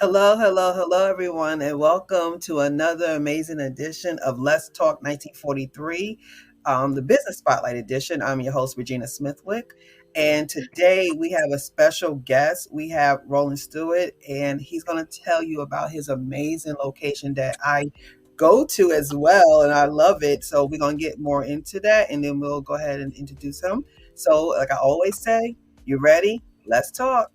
Hello, hello, hello, everyone, and welcome to another amazing edition of Let's Talk 1943, the Business Spotlight Edition. I'm your host, Regina Smithwick, and today we have a special guest. We have Roland Stewart, and he's going to tell you about his amazing location that I go to as well, and I love it. So we're going to get more into that, and then we'll go ahead and introduce him. So, like I always say, you ready? Let's talk.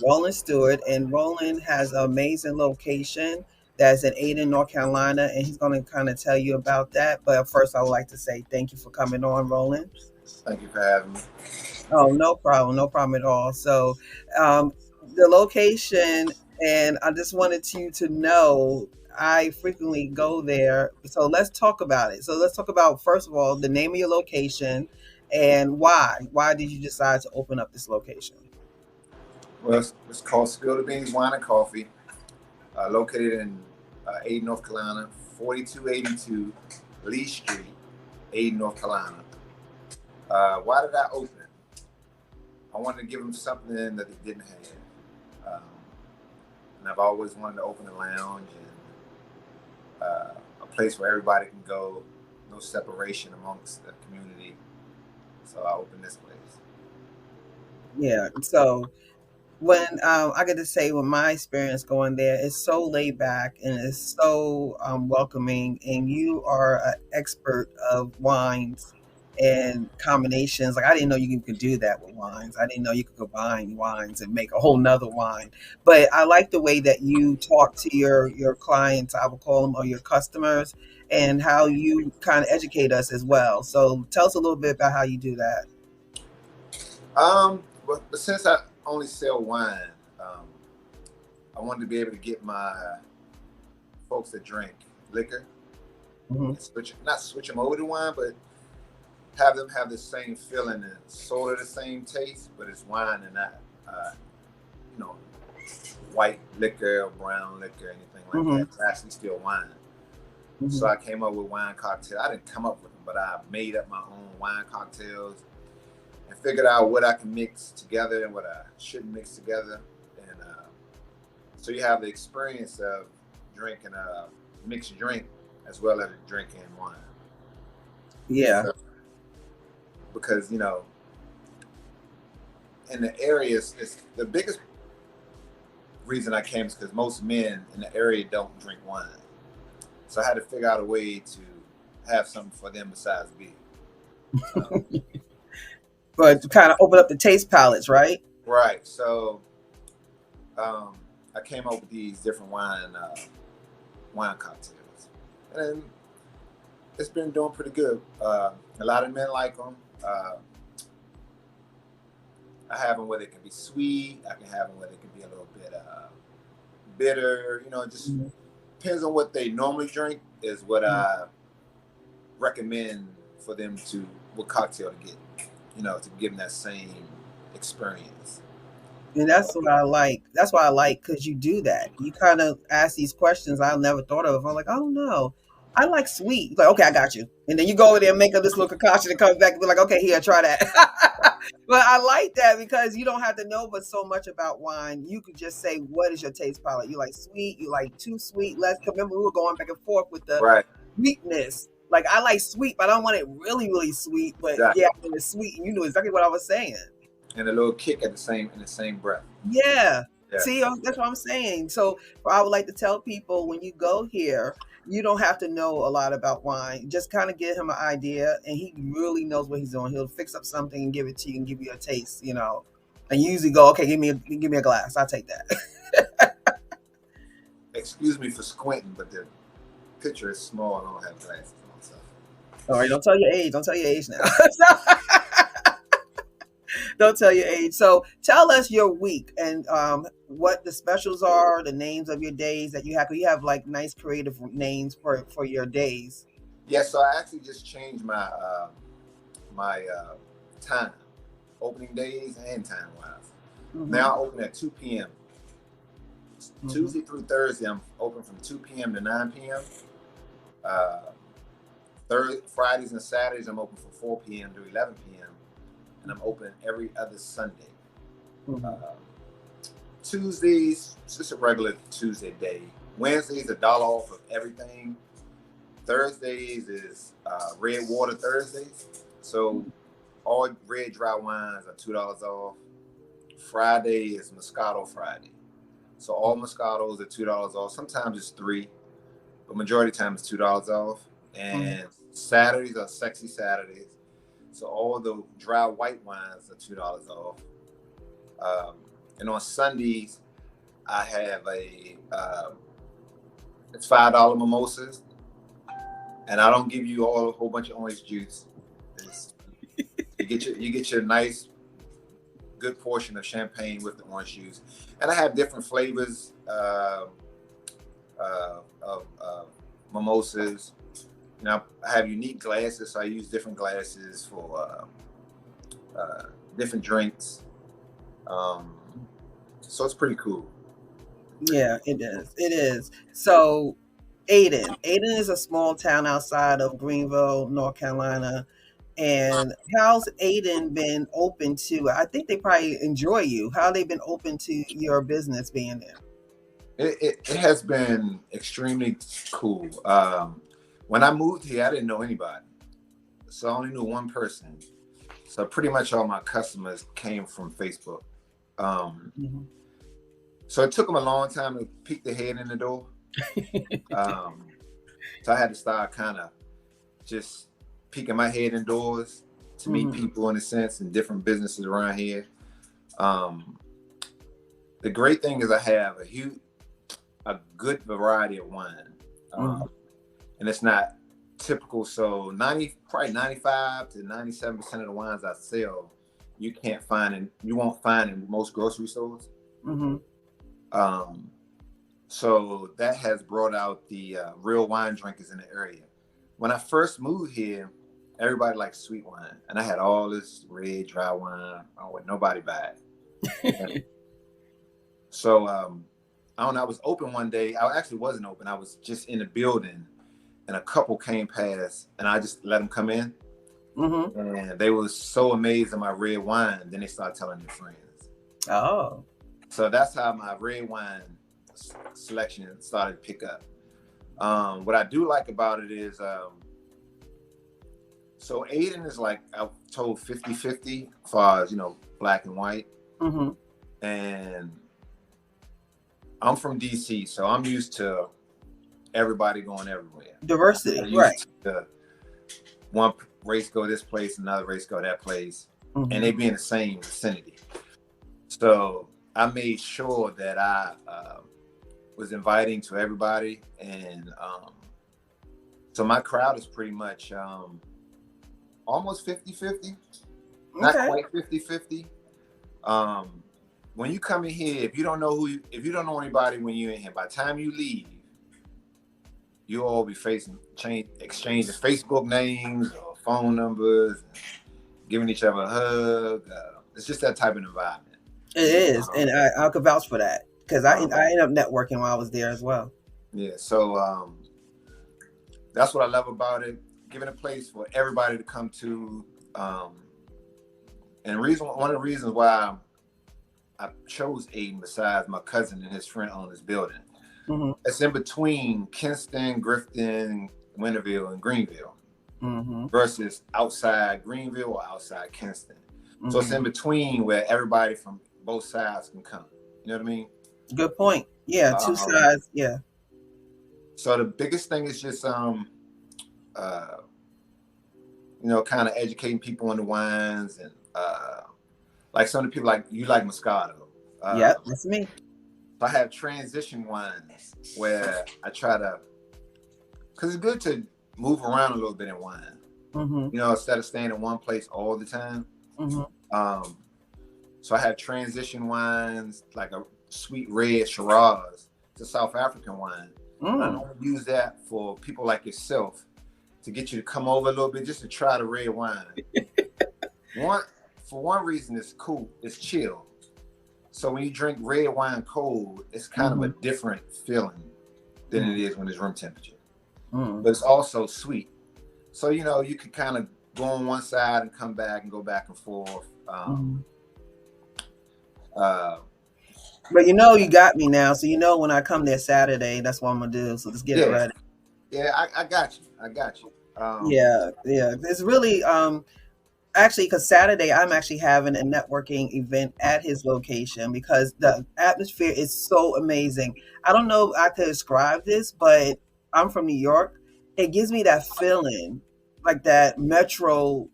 Roland Stewart, and Roland has an amazing location that's in Ayden, North Carolina, and he's going to kind of tell you about that. But first, I would like to say thank you for coming on, Roland. Thank you for having me. Oh, no problem at all. So, um, the location, and I just wanted you to know I frequently go there. So let's talk about it. So let's talk about first of all the name of your location and why. Why did you decide to open up this location? Well, it's called Spill the Beans Wine and Coffee, located in Ayden, North Carolina, 4282 Lee Street, Ayden, North Carolina. Why did I open? I wanted to give them something that they didn't have. And I've always wanted to open a lounge and a place where everybody can go, no separation amongst the community. So I opened this place. Yeah. So when I get to say, with my experience going there, it's so laid back and it's so welcoming, and you are an expert of wines and combinations. Like I didn't know you could do that with wines. I didn't know you could combine wines and make a whole nother wine. But I like the way that you talk to your clients, I would call them, or your customers, and how you kind of educate us as well. So tell us a little bit about how you do that. But since I only sell wine, I wanted to be able to get my folks that drink liquor Hmm. and not switch them over to wine, but have them have the same feeling and sort of the same taste, but it's wine and not, uh, you know, white liquor or brown liquor or anything like that. Hmm. It's actually still wine. So Hmm. I came up with wine cocktail. I didn't come up with them, but I made up my own wine cocktails and figured out what I can mix together and what I shouldn't mix together. And so you have the experience of drinking a mixed drink as well as drinking wine. Yeah. So, because in the areas, it's the biggest reason I came is because most men in the area don't drink wine. So I had to figure out a way to have something for them besides beer. Um, But to kind of open up the taste palettes, right? right. So um, I came up with these different wine cocktails, and it's been doing pretty good. A lot of men like them. I have them where they can be sweet. I can have them where they can be a little bit bitter. It just Mhm. depends on what they normally drink. Is what I recommend for them to what cocktail to get. To give them that same experience. And that's what I like. That's why I like, because you do that. You kind of ask these questions I never thought of. I'm like, I don't know. I like sweet. You're like, okay, I got you. And then you go over there and make up this little concoction and come back and be like, okay, here, try that. But I like that because you don't have to know but so much about wine. You could just say, what is your taste palette? You like sweet? You like too sweet? Less. Remember, we were going back and forth with the Right. sweetness. Like I like sweet, but I don't want it really, really sweet. But Exactly. yeah, when it's sweet, and you knew exactly what I was saying. And a little kick in the same breath. Yeah. Yeah. See, that's what I'm saying. So, I would like to tell people when you go here, you don't have to know a lot about wine. Just kind of give him an idea, and he really knows what he's doing. He'll fix up something and give it to you and give you a taste, And you usually go, okay, give me a glass. I'll take that. Excuse me for squinting, but the picture is small and I don't have glasses on. So All right, don't tell your age. Don't tell your age now. Don't tell your age. So tell us your week and what the specials are, the names of your days that you have. You have like nice creative names for your days. yeah, so I actually just changed my time, opening days and time wise. Hmm. Now I open at 2 p.m. Hmm. Tuesday through Thursday, I'm open from 2 p.m. to 9 p.m. Uh, Fridays and Saturdays, I'm open from 4 p.m. to 11 p.m. And I'm open every other Sunday. Hmm. Uh, Tuesdays, it's just a regular Tuesday day. Wednesdays, $1 off of everything. Thursdays is red water Thursdays. So all red dry wines are $2 off. Friday is Moscato Friday. So all Moscatos are $2 off. Sometimes it's $3, but majority of the time it's $2 off. And Saturdays are sexy Saturdays. So all the dry white wines are $2 off. And on Sundays, I have it's $5 mimosas, and I don't give you a whole bunch of orange juice. You get your nice, good portion of champagne with the orange juice, and I have different flavors of mimosas. You know, I have unique glasses, so I use different glasses for different drinks. So it's pretty cool. Yeah, it is. It is. So, Ayden. Ayden is a small town outside of Greenville, North Carolina. And how's Ayden been open to? I think they probably enjoy you. How they been open to your business being there? It has been extremely cool. When I moved here, I didn't know anybody, so I only knew one person. So pretty much all my customers came from Facebook. So it took them a long time to peek their head in the door. So I had to start kind of just peeking my head indoors to meet people, in a sense, in different businesses around here. The great thing is I have a good variety of wine, and it's not typical. So probably 95 to 97% of the wines I sell, you won't find in most grocery stores. So that has brought out the real wine drinkers in the area. When I first moved here, everybody liked sweet wine, and I had all this red dry wine. I don't want nobody buy it. So I don't know. I was open one day. I actually wasn't open. I was just in the building, and a couple came past, and I just let them come in. And they were so amazed at my red wine. Then they started telling their friends. Oh. So that's how my red wine selection started to pick up. What I do like about it is, so Ayden is like, I told 50-50 as far as, black and white. And I'm from DC, so I'm used to everybody going everywhere. Diversity, right. One race go this place, another race go that place, and they be in the same vicinity. So I made sure that I was inviting to everybody, and so my crowd is pretty much almost 50-50, not quite 50-50. When you come in here, if you don't know anybody when you're in here, by the time you leave, you'll all be exchanging Facebook names or phone numbers, giving each other a hug. It's just that type of environment. It is, and I could vouch for that, because I ended up networking while I was there as well. Yeah, so that's what I love about it, giving a place for everybody to come to. And one of the reasons why I chose Ayden, besides my cousin and his friend own this building, it's in between Kinston, Grifton, Winterville, and Greenville, versus outside Greenville or outside Kinston. So it's in between where everybody from both sides can come. You know what I mean? Good point. Yeah, two sides. Yeah. So the biggest thing is just kind of educating people on the wines, and like some of the people, like you like Moscato. Yeah, that's me. I have transition wines where I try to, because it's good to move around a little bit in wine. Instead of staying in one place all the time. So I have transition wines, like a sweet red Shiraz. It's a South African wine. I don't use that for people like yourself to get you to come over a little bit just to try the red wine. For one reason, it's cool. It's chill. So when you drink red wine cold, it's kind of a different feeling than it is when it's room temperature. But it's also sweet. So, you could kind of go on one side and come back and go back and forth. But you know, you got me now. So you know, when I come there Saturday, that's what I'm gonna do. So just get it Yeah, ready. yeah, I got you. I got you. Yeah, yeah. It's really actually, because Saturday I'm actually having a networking event at his location because the atmosphere is so amazing. I don't know if I could describe this, but I'm from New York. It gives me that feeling, like that metro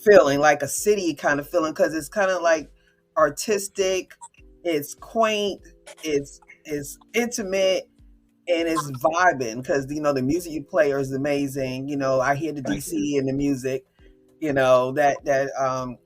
feeling, like a city kind of feeling, because it's kind of like artistic, it's quaint, it's intimate, and it's vibing because you know the music you play is amazing. You know, I hear the Thank you. DC in the music. You know that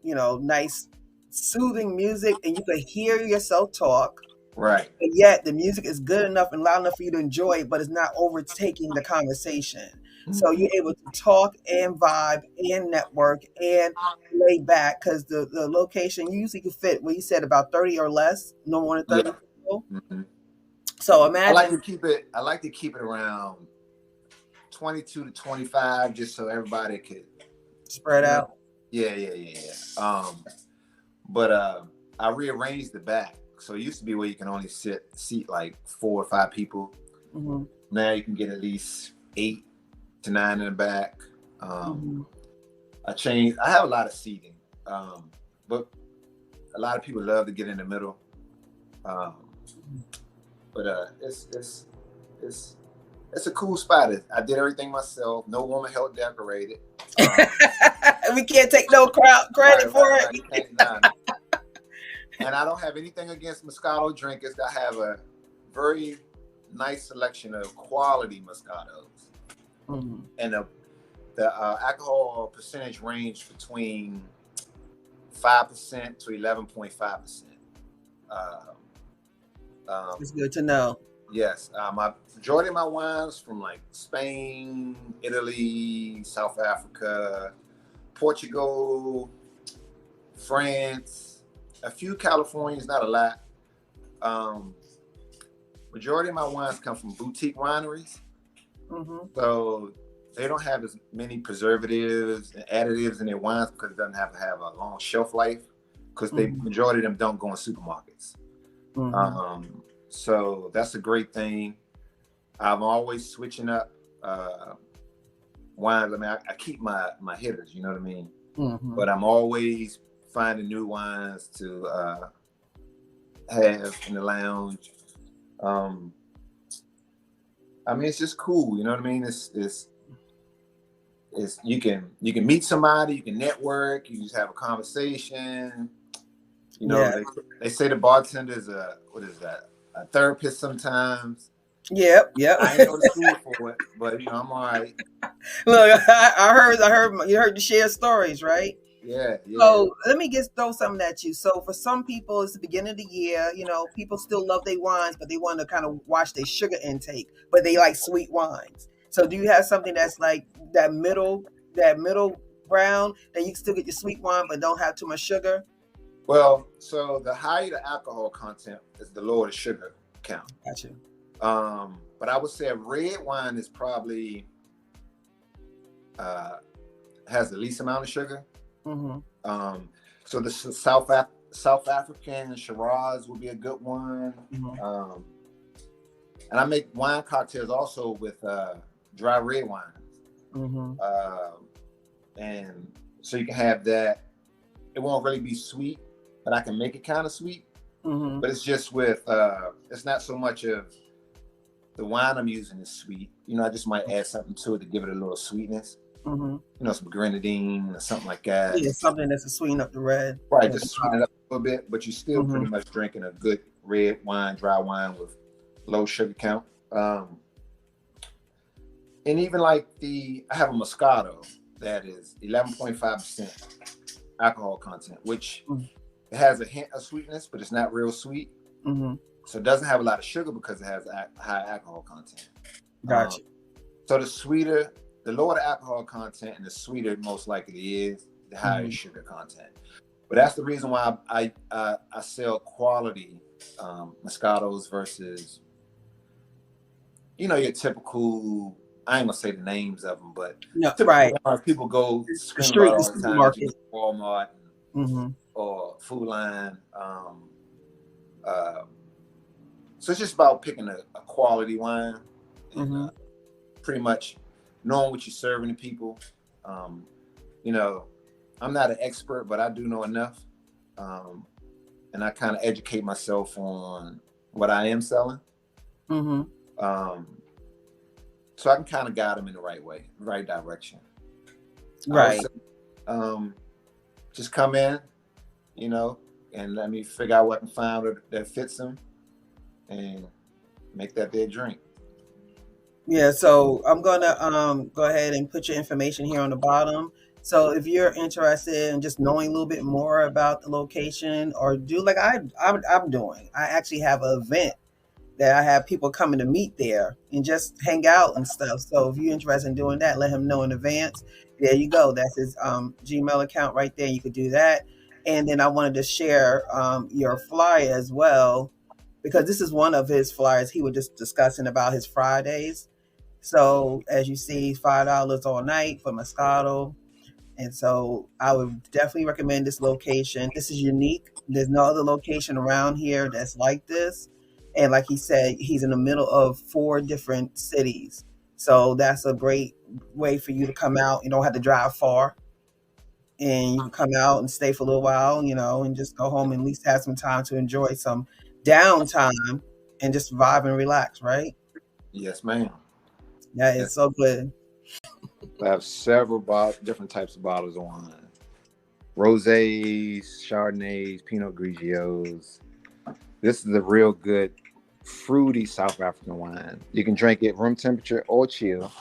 you know, nice soothing music, and you can hear yourself talk, Right. and yet the music is good enough and loud enough for you to enjoy it, but it's not overtaking the conversation. So Mhm. you're able to talk and vibe and network and lay back because the location usually could fit what you said, about 30 or less, no more than 30 Yeah. people. Hmm. So I like to imagine keep it. I like to keep it around 22 to 25, just so everybody could, spread you know. out. Yeah, yeah, yeah, yeah. But I rearranged the back, so it used to be where you can only seat like 4 or 5 people. Hmm. Now you can get at least 8 to 9 in the back. Um, Hmm. I changed. I have a lot of seating, but a lot of people love to get in the middle. Um, but it's it's a cool spot. I did everything myself. No woman helped decorate it. We can't take no crowd Right, credit for right, right. it. You can't deny. And I don't have anything against Moscato drinkers. I have a very nice selection of quality Moscatos, Mhm. and the alcohol percentage range between 5% to 11.5%. Uh, um, It's good to know. yes, my majority of my wines from like Spain, Italy, South Africa, Portugal, France, a few Californians, not a lot. Um, Majority of my wines come from boutique wineries, Hmm. so they don't have as many preservatives and additives in their wines because it doesn't have to have a long shelf life. Because they Hmm. majority of them don't go in supermarkets. Hmm. So that's a great thing. I'm always switching up uh, wines. I mean, I keep my hitters, you know what I mean. Hmm. But I'm always finding new wines to have in the lounge. Um, I mean, it's just cool, you know what I mean. It's you can meet somebody, you can network, you just have a conversation. You know, Yeah. they say the bartender is a what is that? A therapist sometimes. Yep. Yep. I ain't go to school for it, but I'm all right. Look, I heard you heard you share stories, right? Yeah, yeah. So let me just throw something at you. So for some people, it's the beginning of the year. You know, people still love their wines, but they want to kind of watch their sugar intake. But they like sweet wines. So do you have something that's like that middle ground that you can still get your sweet wine, but don't have too much sugar? Well, so the higher the alcohol content is the lower the sugar count. Gotcha. But I would say a red wine is probably uh, has the least amount of sugar. Mm-hmm. Um, so the South African Shiraz would be a good one. Mm-hmm. Um, and I make wine cocktails also with dry red wines. Mm-hmm. Um, and so you can have that. It won't really be sweet, but I can make it kind of sweet. Mm-hmm. But it's just with it's not so much of the wine I'm using is sweet. I just might add something to it to give it a little sweetness. Mm-hmm. Some grenadine or something like that. Yeah, something that's to sweeten up the red. Right, Yeah. just sweeten it up a little bit, but you're still Mm-hmm. pretty much drinking a good red wine, dry wine with low sugar count. And even like I have a Moscato that is 11.5% alcohol content, which it has a hint of sweetness, but it's not real sweet. Mm-hmm. So it doesn't have a lot of sugar because it has high alcohol content. Um, Gotcha. so the lower the alcohol content and the sweeter most likely is, the higher Mm-hmm. sugar content. But that's the reason why I sell quality Moscatos versus your typical. I ain't gonna say the names of them, but No, typical right. ones people go The scream about street, the all the time that you supermarket. get at Walmart Mm-hmm. or Food Line. So it's just about picking a quality wine and Mm-hmm. pretty much knowing what you're serving to people. Um, you know, I'm not an expert, but I do know enough. Um, and I kind of educate myself on what I am selling. Mm-hmm. Um, so I can kind of guide them in the right way, right direction. I would Right. say um, just come in, you know, and let me figure out what I can find that fits them and make that their drink. Yeah, so I'm gonna go ahead and put your information here on the bottom. So if you're interested in just knowing a little bit more about the location, or do like I'm doing, I actually have an event that I have people coming to meet there and just hang out and stuff. So if you're interested in doing that, let him know in advance. There you go. That's his Gmail account right there. You could do that. And then I wanted to share your flyer as well, because this is one of his flyers. He was just discussing about his Fridays. So as you see, $5 all night for Moscato. And so I would definitely recommend this location. This is unique. There's no other location around here that's like this. And like he said, he's in the middle of four different cities. So that's a great way for you to come out. You don't have to drive far. And you can come out and stay for a little while, and just go home and at least have some time to enjoy some downtime and just vibe and relax, right? Yes, ma'am. Yeah, Yes. it's so good. I have several different types of bottles of wine: rosés, chardonnays, pinot grigios. This is a real good fruity South African wine. You can drink it room temperature or chill.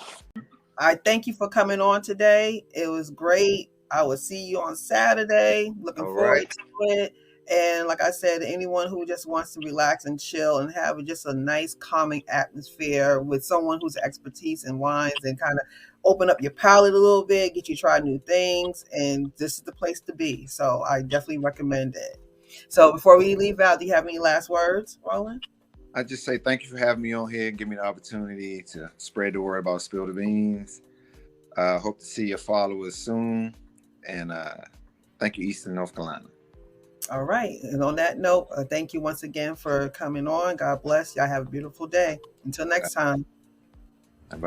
I thank you for coming on today. It was great. I will see you on Saturday. Looking All forward right. to it. And like I said, anyone who just wants to relax and chill and have just a nice, calming atmosphere with someone who's expertise in wines and kind of open up your palate a little bit, get you try new things, and this is the place to be. So I definitely recommend it. So before we leave out, do you have any last words, Roland? I just say thank you for having me on here and give me the opportunity to spread the word about Spill the Beans. Hope to see your followers soon. And thank you, Eastern North Carolina. All right. And on that note, thank you once again for coming on. God bless. Y'all have a beautiful day. Until next time.